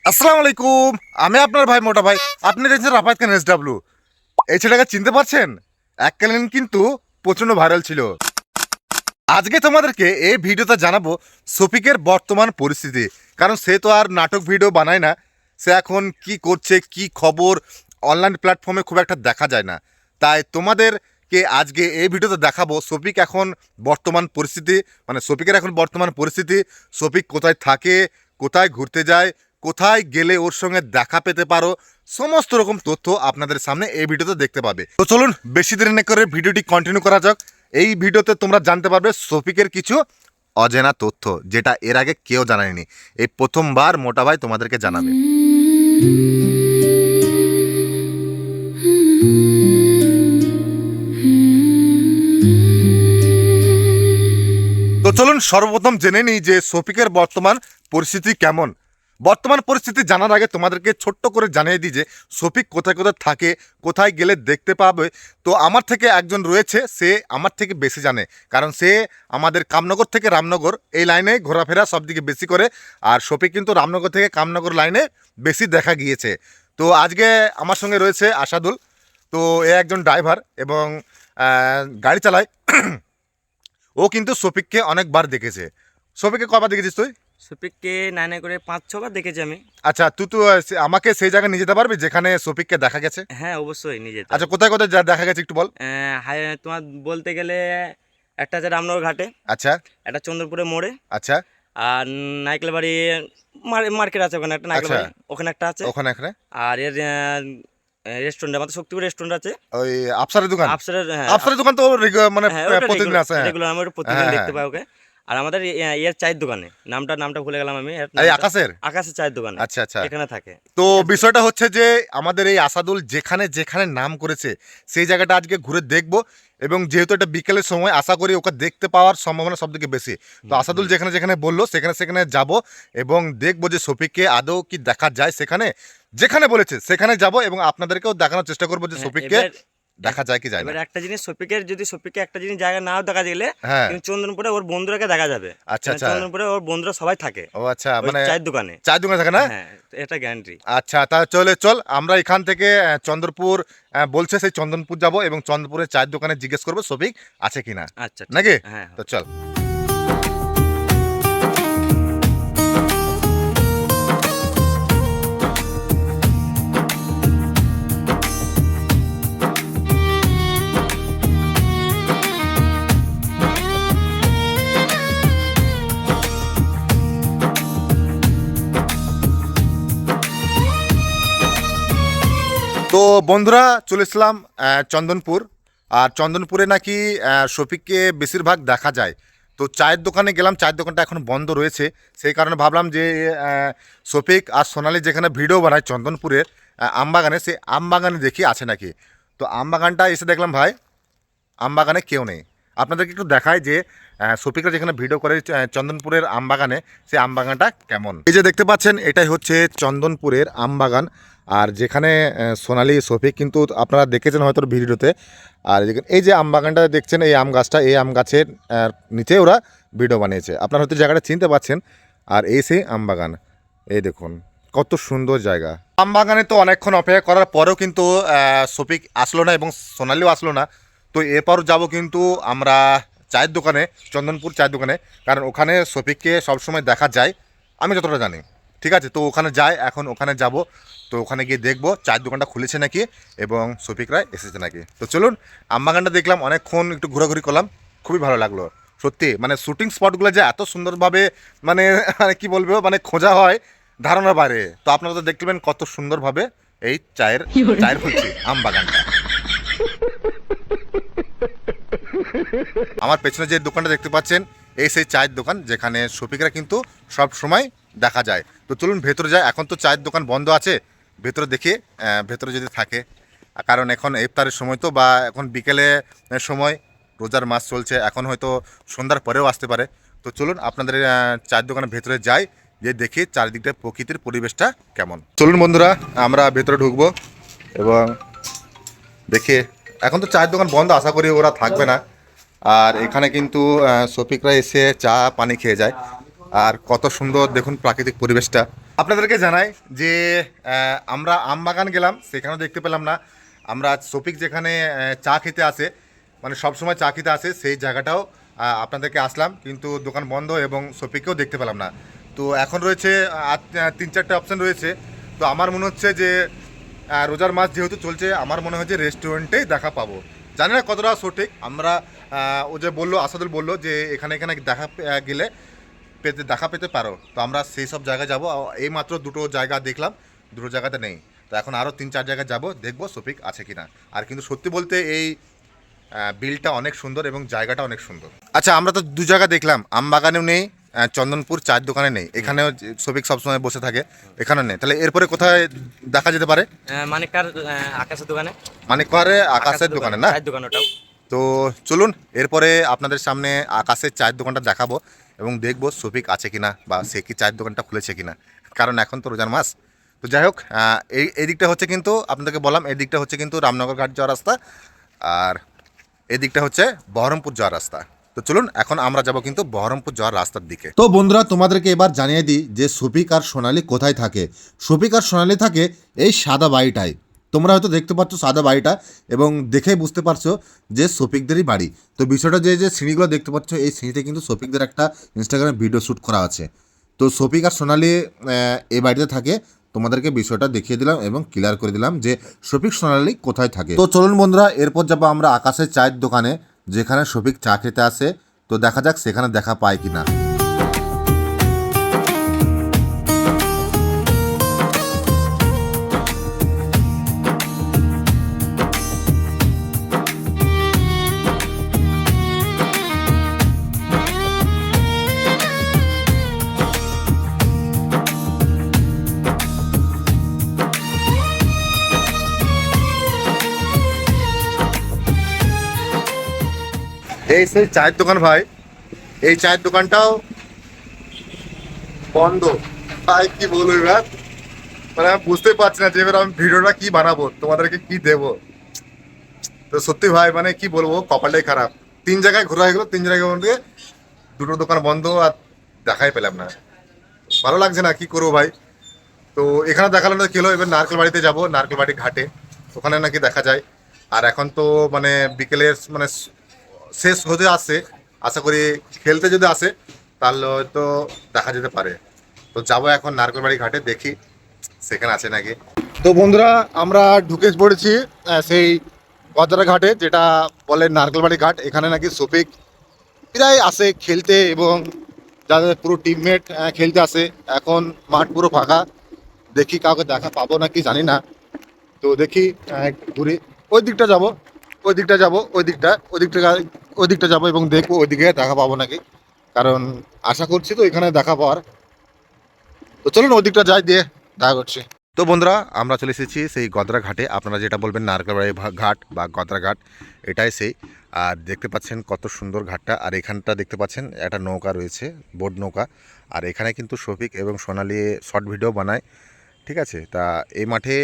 আসসালামু আলাইকুম। আমি আপনার ভাই মোটা ভাই। আপনি দেখছেন রাফায়েত খান SW। এই ছেলেটাকে চিনতে পারছেন? এককালীন কিন্তু প্রচণ্ড ভাইরাল ছিল। আজকে তোমাদেরকে এই ভিডিওতে জানাবো শফিকের বর্তমান পরিস্থিতি। কারণ সে তো আর নাটক ভিডিও বানায় না। সে এখন কি করছে, কি খবর অনলাইন প্ল্যাটফর্মে খুব একটা দেখা যায় না। তাই তোমাদেরকে আজকে এই ভিডিওতে দেখাবো শফিক এখন বর্তমান পরিস্থিতি, মানে শফিকের এখন বর্তমান পরিস্থিতি, শফিক কোথায় থাকে, কোথায় ঘুরতে যায়, কোথায় গেলে ওর সঙ্গে দেখা পেতে পারো, সমস্ত রকম তথ্য আপনাদের সামনে এই ভিডিওতে দেখতে পাবে। তো চলুন বেশি দেরি না করে ভিডিওটি কন্টিনিউ করা যাক। এই ভিডিওতে তোমরা জানতে পারবে শফিকের কিছু অজানা তথ্য, যেটা এর আগে কেউ জানায়নি। এই প্রথমবার মোটা ভাই তোমাদেরকে জানাবে। তো চলুন সর্বপ্রথম জেনে নিই যে শফিকের বর্তমান পরিস্থিতি কেমন। বর্তমান পরিস্থিতি জানার আগে তোমাদেরকে ছোট্ট করে জানিয়ে দিই যে শফিক কোথায় কোথায় থাকে, কোথায় গেলে দেখতে পাবে। তো আমার থেকে একজন রয়েছে, সে আমার থেকে বেশি জানে, কারণ সে আমাদের কামনগর থেকে রামনগর এই লাইনে ঘোরাফেরা সব দিকে বেশি করে। আর শফিক কিন্তু রামনগর থেকে কামনগর লাইনে বেশি দেখা গিয়েছে। তো আজকে আমার সঙ্গে রয়েছে আসাদুল। তো এ একজন ড্রাইভার এবং গাড়ি চালায়। ও কিন্তু শফিককে অনেকবার দেখেছে। শফিককে কবার দেখেছিস তুই? শফিককে নাইনে করে 5-6 বার দেখেছি আমি। আচ্ছা, তুই তো আমাকে সেই জায়গায় নিয়ে যেতে পারবি যেখানে শফিককে দেখা গেছে? হ্যাঁ, অবশ্যই নিয়ে যেতে আচ্ছা, হবে। কোথায় কোথায় দেখা গেছে একটু বল। হাই তোমার বলতে গেলে একটা আছে রামনগর ঘাটে, আচ্ছা একটা চন্দ্রপুরের মোড়ে, আচ্ছা আর নাইকেল বাড়ি মার্কেট আছে ওখানে একটা, নাইকেল আচ্ছা, বাড়ি ওখানে একটা আছে। ওখানে এখানে আর এর রেস্টুরেন্ট, আমাদের শক্তিপুর রেস্টুরেন্ট আছে। ওই আফসারের দোকান। আফসারের, হ্যাঁ আফসারের দোকান তো মানে হ্যাঁ, ওটা প্রতিদিন আছে। হ্যাঁ রেগুলার, আমি ওটা প্রতিদিন হ্যাঁ দেখতে হ্যাঁ। পাই ওকে। আর আমাদের এর চায়ের দোকানে, নামটা ভুলে গেলাম আমি, এর এই নামটা আকাশের। আকাশের চায়ের দোকানে, আচ্ছা আচ্ছা। এখানে থাকে। তো বিষয়টা হচ্ছে যে আমাদের এই আসাদুল যেখানে যেখানে নাম করেছে সেই জায়গাটা আজকে ঘুরে দেখব। এবং যেহেতু এটা বিকেলের সময়, আশা করি ওকে দেখতে পাওয়ার সম্ভাবনা সব থেকে বেশি। তো আসাদুল যেখানে যেখানে বললো সেখানে সেখানে যাব এবং দেখবো যে শফিককে আদৌ কি দেখা যায় সেখানে। যেখানে বলেছে সেখানে যাব এবং আপনাদেরকেও দেখানোর চেষ্টা করবো যে হ্যাঁ, শফিককে দেখা যায় কি যায় না। এবার একটা জিনিস, শফিককে একটা জিনিস জায়গা নাও দেখা গেলে, হ্যাঁ কিন্তু চন্দনপুরে ওর বন্ধুরাকে দেখা যাবে। আচ্ছা কারণ আচ্ছা। চন্দনপুরে ওর বন্ধুরা সবাই থাকে ও আচ্ছা, ওই মানে চায়ের দোকানে। চায়ের দোকানে থাকে না? হ্যাঁ, এটা গ্যারান্টি। আচ্ছা, তা চল আমরা এখান থেকে চন্দ্রপুর বলছে, সেই চন্দনপুর যাব এবং চন্দ্রপুরের চায়ের দোকানে জিজ্ঞেস করবো শফিক আছে কিনা, আচ্ছা, ঠিক নাকি? আছে, হ্যাঁ। তো চল। তো বন্ধুরা চলেছিলাম চন্দনপুর। আর চন্দনপুরে নাকি শফিককে বেশিরভাগ দেখা যায়। তো চায়ের দোকানে গেলাম, চায়ের দোকানটা এখন বন্ধ রয়েছে। সেই কারণে ভাবলাম যে শফিক আর সোনালি যেখানে ভিডিও বানায় চন্দনপুরের আমবাগানে, সেই আমবাগানে দেখি আছে নাকি। তো আমবাগানটা এসে দেখলাম ভাই আমবাগানে কেউ নেই। আপনাদেরকে একটু দেখায় যে শফিকরা যেখানে ভিডিও করে চন্দনপুরের আমবাগানে, সেই আমবাগানটা কেমন। এই যে দেখতে পাচ্ছেন এটাই হচ্ছে চন্দনপুরের আমবাগান। আর যেখানে সোনালি শফিক কিন্তু আপনারা দেখেছেন হয়তো ভিডিওতে। আর এই যে আমবাগানটা দেখছেন, এই আম গাছটা, এই আম গাছের নিচে ওরা ভিডিও বানিয়েছে। আপনারা হয়তো জায়গাটা চিনতে পারছেন। আর এই সেই আমবাগান, এই দেখুন কত সুন্দর জায়গা। আমবাগানে তো অনেকক্ষণ অপেক্ষা করার পরেও কিন্তু শফিক আসলো না এবং সোনালিও আসলো না। তো এরপর যাব কিন্তু আমরা চায়ের দোকানে, চন্দনপুর চায়ের দোকানে, কারণ ওখানে শফিককে সবসময় দেখা যায় আমি যতটা জানি। ঠিক আছে, তো ওখানে যাই, এখন ওখানে যাব। তো ওখানে গিয়ে দেখবো চায়ের দোকানটা খুলেছে নাকি এবং শফিকরা এসেছে নাকি। তো চলুন, আমবাগানটা দেখলাম, অনেকক্ষণ একটু ঘোরাঘুরি করলাম, খুবই ভালো লাগলো সত্যি। মানে শুটিং স্পটগুলো যে এত সুন্দরভাবে মানে মানে কী বলবো, মানে খোঁজা হয় ধারণার বাইরে। তো আপনারা তো দেখতে পেলেন কত সুন্দরভাবে এই চায়ের বলছি আমবাগানটা। আমার পেছনে যে দোকানটা দেখতে পাচ্ছেন এই সেই চায়ের দোকান যেখানে শফিকরা কিন্তু সব সময় দেখা যায়। তো চলুন ভেতরে যাই। এখন তো চায়ের দোকান বন্ধ আছে, ভেতরে দেখি ভেতরে যদি থাকে, কারণ এখন ইফতারের সময় তো, বা এখন বিকেলে সময়, রোজার মাস চলছে, এখন হয়তো সন্ধ্যার পরেও আসতে পারে। তো চলুন আপনাদের চায়ের দোকানের ভেতরে যাই, যে দেখি চারিদিকটা প্রকৃতির পরিবেশটা কেমন। চলুন বন্ধুরা, আমরা ভেতরে ঢুকবো এবং দেখে। এখন তো চায়ের দোকান বন্ধ, আশা করি ওরা থাকবে না। আর এখানে কিন্তু শফিকরা এসে চা পানি খেয়ে যায়। আর কত সুন্দর দেখুন প্রাকৃতিক পরিবেশটা। আপনাদেরকে জানাই যে আমরা আম বাগান গেলাম, সেখানেও দেখতে পেলাম না। আমরা শফিক যেখানে চা খেতে আসে, মানে সবসময় চা খেতে আসে, সেই জায়গাটাও আপনাদেরকে আসলাম, কিন্তু দোকান বন্ধ এবং শফিককেও দেখতে পেলাম না। তো এখন রয়েছে 3-4টে অপশান রয়েছে। তো আমার মনে হচ্ছে যে রোজার মাস যেহেতু চলছে, আমার মনে হয় যে রেস্টুরেন্টেই দেখা পাবো। জানি না কতটা সঠিক। আমরা ও যে বললো, আসাদুল বললো যে এখানে এখানে গেলে দেখা পেতে পারো। তো আমরা সেই সব জায়গায় যাবো। এই মাত্র 2টো জায়গা দেখলাম, 2টো জায়গাতে নেই। তো এখন আরও 3-4 জায়গায় যাবো, দেখবো শফিক আছে কিনা। আর কিন্তু সত্যি বলতে এই বিলটা অনেক সুন্দর এবং জায়গাটা অনেক সুন্দর। আচ্ছা, আমরা তো 2 জায়গা দেখলাম, আমবাগানেও নেই, চন্দনপুর চায়ের দোকানে নেই। এখানেও শফিক সবসময় বসে থাকে, এখানেও নেই। তাহলে এরপরে কোথায় দেখা যেতে পারে? মানিকার আকাশের দোকানে। মানে করে আকাশের দোকানে না? চায়ের দোকান ওটাও। তো চলুন, এরপরে আপনাদের সামনে আকাশের চায়ের দোকানটা দেখাবো এবং দেখবো শফিক আছে কিনা বা সে কি চায়ের দোকানটা খুলেছে কিনা, কারণ এখন তো রোজার মাস। তো যাই হোক, এই দিকটা হচ্ছে কিন্তু আপনাদেরকে বললাম, এই দিকটা হচ্ছে কিন্তু রামনগর ঘাট যাওয়ার রাস্তা, আর এই দিকটা হচ্ছে বহরমপুর যাওয়ার রাস্তা। তো চলুন, এখন আমরা যাব কিন্তু বহরমপুর যাওয়ার রাস্তার দিকে। তো বন্ধুরা, তোমাদেরকে এবার জানিয়ে দিই যে শফিক আর সোনালি কোথায় থাকে। শফিক আর সোনালি থাকে এই সাদা বাড়িটায়। তোমরা হয়তো দেখতে পাচ্ছ সাদা বাড়িটা, এবং দেখেই বুঝতে পারছো যে শফিকদেরই বাড়ি। তো বিষয়টা যে যে সিঁড়িগুলো দেখতে পাচ্ছ, এই সিঁড়িতে কিন্তু শফিকদের একটা ইনস্টাগ্রামে ভিডিও শ্যুট করা আছে। তো শফিক আর সোনালি এই বাড়িতে থাকে। তোমাদেরকে বিষয়টা দেখিয়ে দিলাম এবং ক্লিয়ার করে দিলাম যে শফিক সোনালি কোথায় থাকে। তো চলুন বন্ধুরা, এরপর যাবো আমরা আকাশের চায়ের দোকানে, যেখানে শফিক চা খেতে আসে। তো দেখা যাক সেখানে দেখা পায় কিনা। এই সেই চায়ের দোকান ভাই, এই চায়ের দোকানটাও বন্ধ। ভাই কি বলবো এবার, মানে আমি বুঝতে পারছি না যে এবার আমি ভিডিওটা কি বানাবো, তোমাদেরকে কি দেবো। তো সত্যি ভাই, মানে কি বলবো, কপালটাই খারাপ। 3 জায়গায় ঘোরা হয়ে গেলো, 3 জায়গায় মধ্যে 2টো দোকান বন্ধ, আর দেখাই পেলাম না। ভালো লাগছে না, কি করবো ভাই। তো এখানে দেখালো না, কি হলো, এবার নারকেল বাড়িতে যাবো, নারকেল বাড়ি ঘাটে, ওখানে নাকি দেখা যায়। আর এখন তো মানে বিকেলের মানে শেষ হতে আসছে, আশা করি খেলতে যদি আসে তাহলে হয়তো দেখা যেতে পারে। তো যাবো এখন নারকেলবাড়ি ঘাটে, দেখি সেখানে আছে নাকি। তো বন্ধুরা, আমরা ঢুকে পড়েছি সেই গদরা ঘাটে, যেটা বলে নারকেলবাড়ি ঘাট। এখানে নাকি শফিক প্রায় আসে খেলতে, এবং যাদের পুরো টিমমেট খেলতে আসে। এখন মাঠ পুরো ফাঁকা, দেখি কাউকে দেখা পাবো নাকি জানি না। তো দেখি ঘুরি, ওই দিকটা যাব, ওই দিকটা যাব, ওই দিকটা যাবো এবং দেখবো ওইদিকে দেখা পাবো নাকি, কারণ আশা করছি তো এখানে দেখা পাওয়ার। তো চলুন ওই দিকটা যাই, দিয়ে দেখা করছি। তো বন্ধুরা, আমরা চলে এসেছি সেই গদরা ঘাটে। আপনারা যেটা বলবেন নারকেলবাড়ি ঘাট বা গদরা ঘাট, এটাই সেই। আর দেখতে পাচ্ছেন কত সুন্দর ঘাটটা। আর এখানটা দেখতে পাচ্ছেন একটা নৌকা রয়েছে, বোট নৌকা। আর এখানে কিন্তু শফিক এবং সোনালি শর্ট ভিডিও বানায়, ঠিক আছে। তা এই মাঠে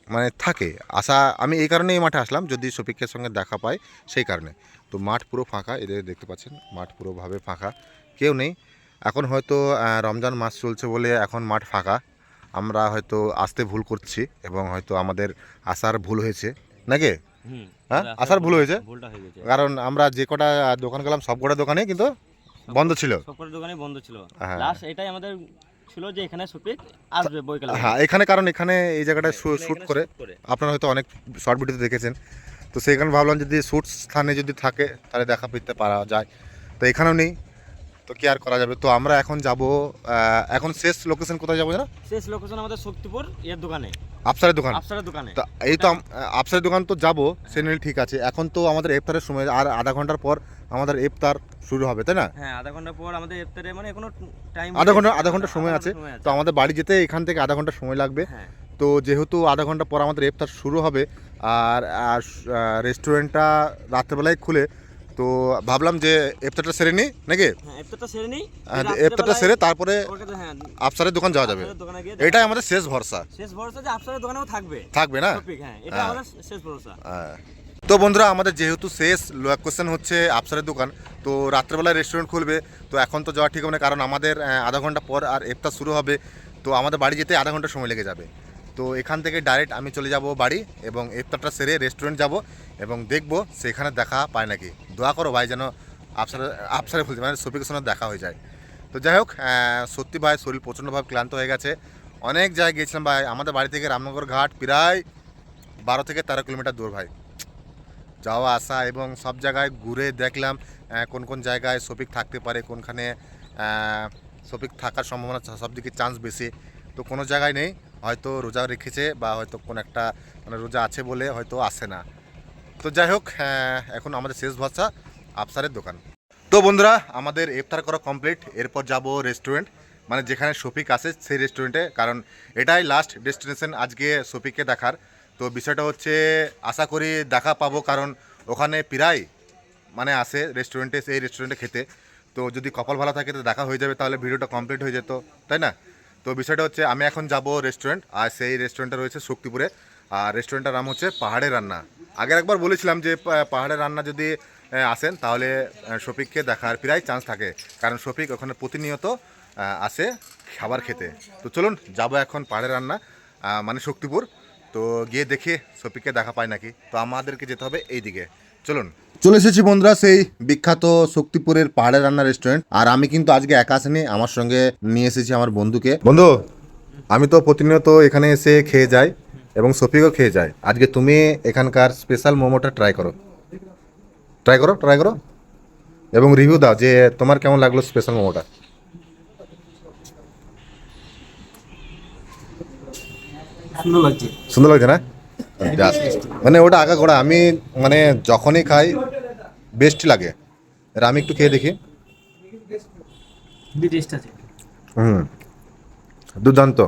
মানে থাকে আশা, আমি এই কারণে এই মাঠে আসলাম, যদি শফিকের সঙ্গে দেখা পাই সেই কারণে। তো মাঠ পুরো ফাঁকা, এদের দেখতে পাচ্ছেন মাঠ পুরোভাবে ফাঁকা, কেউ নেই। এখন হয়তো রমজান মাস চলছে বলে এখন মাঠ ফাঁকা। আমরা হয়তো আসতে ভুল করছি এবং হয়তো আমাদের আসার ভুল হয়েছে নাকি। হ্যাঁ, আসার ভুল হয়েছে, কারণ আমরা যে কটা দোকান গেলাম সব কটা দোকানে কিন্তু বন্ধ ছিল, সবকটা দোকানে বন্ধ ছিল। হ্যাঁ, লাস্ট এটাই আমাদের ছিল যে এখানে শফিক আসবে বইকালে। হ্যাঁ এখানে, কারণ এখানে এই জায়গাটা শ্যুট করে আপনারা হয়তো অনেক শর্ট ভিডিওতে দেখেছেন। তো সেইখানে ভাবলাম যদি শ্যুট স্থানে যদি থাকে তাহলে দেখা পেতে পারা যায়। তো এখানেও নেই, তো কি আর করা যাবে। তো আমরা এখন যাব, এখন শেষ লোকেশন কোথায় যাবো জানো? শেষ লোকেশন আমাদের শক্তিপুর এর দোকানে, আফসারের দোকান। আফসারের দোকানে। তো এই তো আফসারের দোকান তো যাবো, সে নিলে ঠিক আছে। এখন তো আমাদের ইফতারের সময়, আর আধা ঘন্টার পর আমাদের ইফতার শুরু হবে, তাই না? হ্যাঁ, আধা ঘন্টা পর আমাদের ইফতারে, মানে কোনো টাইম, আধা ঘন্টা সময় আছে। তো আমাদের বাড়ি যেতে এখান থেকে আধা ঘন্টা সময় লাগবে। হ্যাঁ। তো যেহেতু আধা ঘন্টা পর আমাদের ইফতার শুরু হবে, আর রেস্টুরেন্টটা রাত্রেবেলায় খুলে, তো ভাবলাম যে ইফতারটা সেরে নিই নাকি। হ্যাঁ, ইফতারটা সেরে নিই, ইফতারটা সেরে তারপরে হ্যাঁ আফসারের দোকান যাওয়া যাবে। এটাই আমাদের শেষ ভরসা। শেষ ভরসা যে আফসারের দোকানেও থাকবে না? হ্যাঁ, এটা আমাদের শেষ ভরসা। তো বন্ধুরা, আমাদের যেহেতু শেষ লোকেশন হচ্ছে আফসারের দোকান, তো রাত্রেবেলায় রেস্টুরেন্ট খুলবে। তো এখন তো যাওয়া ঠিক হবে না, কারণ আমাদের আধা ঘন্টা পর আর ইফতার শুরু হবে। তো আমাদের বাড়ি যেতে আধা ঘন্টা সময় লেগে যাবে। তো এখান থেকে ডাইরেক্ট আমি চলে যাব বাড়ি এবং ইফতারটা সেরে রেস্টুরেন্ট যাব এবং দেখব সেখানে দেখা পায় নাকি। দোয়া করো ভাই যেন আপসারে বলছি মানে শফিকের সঙ্গে দেখা হয়ে যায়। তো যাই হোক, সত্যি ভাই শরীর প্রচণ্ডভাবে ক্লান্ত হয়ে গেছে। অনেক জায়গায় গিয়েছিলাম ভাই, আমাদের বাড়ি থেকে রামনগর ঘাট প্রায় 12 থেকে 13 কিলোমিটার দূর ভাই, যাওয়া আসা এবং সব জায়গায় ঘুরে দেখলাম কোন কোন জায়গায় শফিক থাকতে পারে, কোনখানে শফিক থাকার সম্ভাবনা সব দিকে চান্স বেশি। তো কোনো জায়গায় নেই, হয়তো রোজা রেখেছে বা হয়তো কোন একটা মানে রোজা আছে বলে হয়তো আসে না। তো যাই হোক, এখন আমাদের শেষ ভরসা আফসারের দোকান। তো বন্ধুরা আমাদের ইফতার করা কমপ্লিট, এরপর যাব রেস্টুরেন্ট, মানে যেখানে শফিক আসে সেই রেস্টুরেন্টে, কারণ এটাই লাস্ট ডেস্টিনেশন আজকে শফিককে দেখার। তো বিষয়টা হচ্ছে আশা করি দেখা পাবো, কারণ ওখানে প্রায় মানে আসে রেস্টুরেন্টে, সেই রেস্টুরেন্টে খেতে। তো যদি কপাল ভালো থাকে তো দেখা হয়ে যাবে, তাহলে ভিডিওটা কমপ্লিট হয়ে যেত, তাই না? তো বিষয়টা হচ্ছে আমি এখন যাব রেস্টুরেন্ট, আর সেই রেস্টুরেন্টটা রয়েছে শক্তিপুরে, আর রেস্টুরেন্টটার নাম হচ্ছে পাহাড়ের রান্না। আগের একবার বলেছিলাম যে পাহাড়ের রান্না যদি আসেন তাহলে শফিককে দেখার প্রায় চান্স থাকে, কারণ শফিক ওখানে প্রতিনিয়ত আসে খাবার খেতে। তো চলুন যাবো এখন পাহাড়ের রান্না মানে শক্তিপুর, তো গিয়ে দেখে শফিককে দেখা পায় নাকি। তো আমাদেরকে যেতে হবে এই দিকে, চলুন। চলে এসেছি বন্ধুরা সেই বিখ্যাত শক্তিপুরের পাহাড়ের রান্না রেস্টুরেন্ট, আর আমি কিন্তু আজকে একা আসিনি, আমার সঙ্গে নিয়ে এসেছি আমার বন্ধুকে। বন্ধু, আমি তো প্রতিনিয়ত এখানে এসে খেয়ে যাই এবং শফিকও খেয়ে যায়, আজকে তুমি এখানকার স্পেশাল মোমোটা ট্রাই করো, ট্রাই করো, ট্রাই করো এবং রিভিউ দাও যে তোমার কেমন লাগলো স্পেশাল মোমোটা। সুন্দর লাগছে। সুন্দর লাগছে না? Just, মানে ওটা আগা গোড়া আমি মানে যখনই খাই বেস্ট লাগে। আর আমি একটু খেয়ে দেখি। খুবই টেস্ট আছে। হুম, দুর্দান্ত।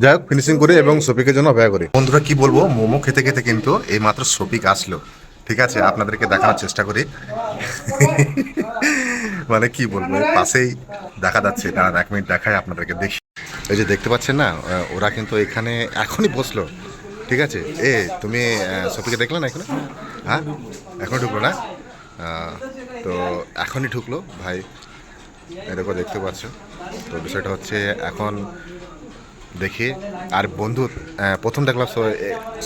যাই হোক, ফিনিশিং করি এবং শফিকের জন্য অপেক্ষা করি। বন্ধুরা কি বলবো, মোমো খেতে খেতে কিন্তু এই মাত্র শফিক আসলো, ঠিক আছে? আপনাদেরকে দেখানোর চেষ্টা করি। মানে কি বলবো, এর পাশেই দেখা যাচ্ছে, দাঁড়ান 1 মিনিট দেখায় আপনাদেরকে, দেখি। এই যে দেখতে পাচ্ছেন না, ওরা কিন্তু এখানে এখনই বসলো, ঠিক আছে? তুমি শফিকে দেখলে না এখানে? হ্যাঁ, এখনই ঢুকলো না? তো এখনই ঢুকলো ভাই, এরকম দেখতে পাচ্ছ। তো বিষয়টা হচ্ছে এখন দেখি। আর বন্ধু প্রথম দেখলাম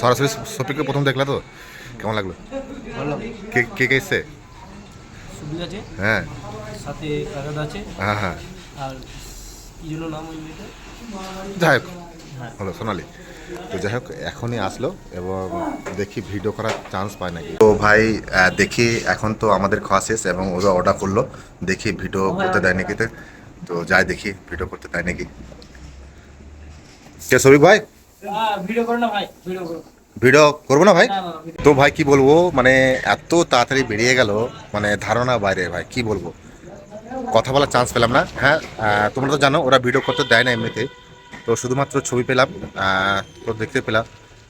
সরাসরি শফিককে প্রথম দেখলা, তো কেমন লাগলো? ভালো। কে কে কে এসছে? সুবিধ আছে, হ্যাঁ সাথে কাকাদ আছে, হ্যাঁ হ্যাঁ, আর কি জন্য নাম ওই মেয়েটা? যাই হোক হলো সোনালি। তো যাই হোক এখনই আসলো এবং দেখি ভিডিও করার চান্স পায় নাকি। তো ভাই দেখি, এখন তো আমাদের খাওয়া শেষ এবং ওরা অর্ডার করলো, দেখি ভিডিও করতে দেয় নাকি। তো যাই দেখি ভিডিও করতে দেয় নাকি। কে শফিক ভাই? ভিডিও করো না ভাই, ভিডিও করো। ভিডিও করবো না ভাই? না, না, না, তো ভাই কি বলবো, মানে এত তাড়াতাড়ি বেরিয়ে গেল, মানে ধারণা বাইরে ভাই, কি বলবো, কথা বলার চান্স পেলাম না। হ্যাঁ, তোমরা তো জানো ওরা ভিডিও করতে দেয় না এমনিতে, তো শুধুমাত্র ছবি পেলাম, তো দেখতে পেলাম।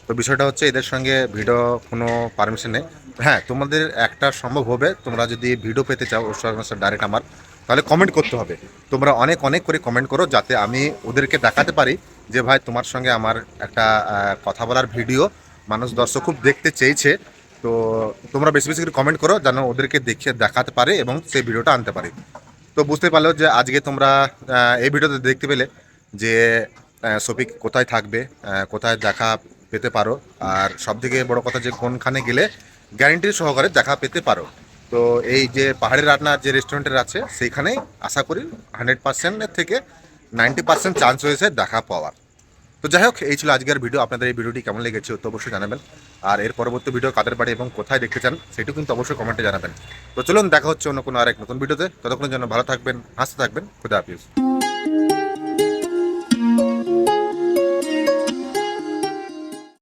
তো বিষয়টা হচ্ছে এদের সঙ্গে ভিডিও কোনো পারমিশন নেই। হ্যাঁ, তোমাদের একটা সম্ভব হবে, তোমরা যদি ভিডিও পেতে চাও ওর সঙ্গে ডাইরেক্ট আমার, তাহলে কমেন্ট করতে হবে। তোমরা অনেক অনেক করে কমেন্ট করো, যাতে আমি ওদেরকে দেখাতে পারি যে ভাই তোমার সঙ্গে আমার একটা কথা বলার ভিডিও মানুষ দর্শক খুব দেখতে চেয়েছে। তো তোমরা বেশি বেশি করে কমেন্ট করো, যেন ওদেরকে দেখিয়ে দেখাতে পারে এবং সেই ভিডিওটা আনতে পারি। তো বুঝতে পারলো যে আজকে তোমরা এই ভিডিওতে দেখতে পেলে যে শফিক কোথায় থাকবে, কোথায় দেখা পেতে পারো, আর সবথেকে বড় কথা যে কোনখানে গেলে গ্যারেন্টি সহকারে দেখা পেতে পারো। তো এই যে পাহাড়ি রান্নার যে রেস্টুরেন্টের আছে সেইখানেই আশা করি 100%-এর থেকে 90% চান্স রয়েছে দেখা পাওয়ার। তো যাই হোক, এই ছিল আজকের ভিডিও। আপনাদের এই ভিডিওটি কেমন লেগেছে তো অবশ্যই জানাবেন, আর এর পরবর্তী ভিডিও কাদের বাড়ি এবং কোথায় দেখতে চান সেটাও কিন্তু অবশ্যই কমেন্টে জানাবেন। তো চলুন দেখা হচ্ছে অন্য কোনো আরেক নতুন ভিডিওতে, ততক্ষণের জন্য ভালো থাকবেন, হাসতে থাকবেন, খুদা হাফিজ।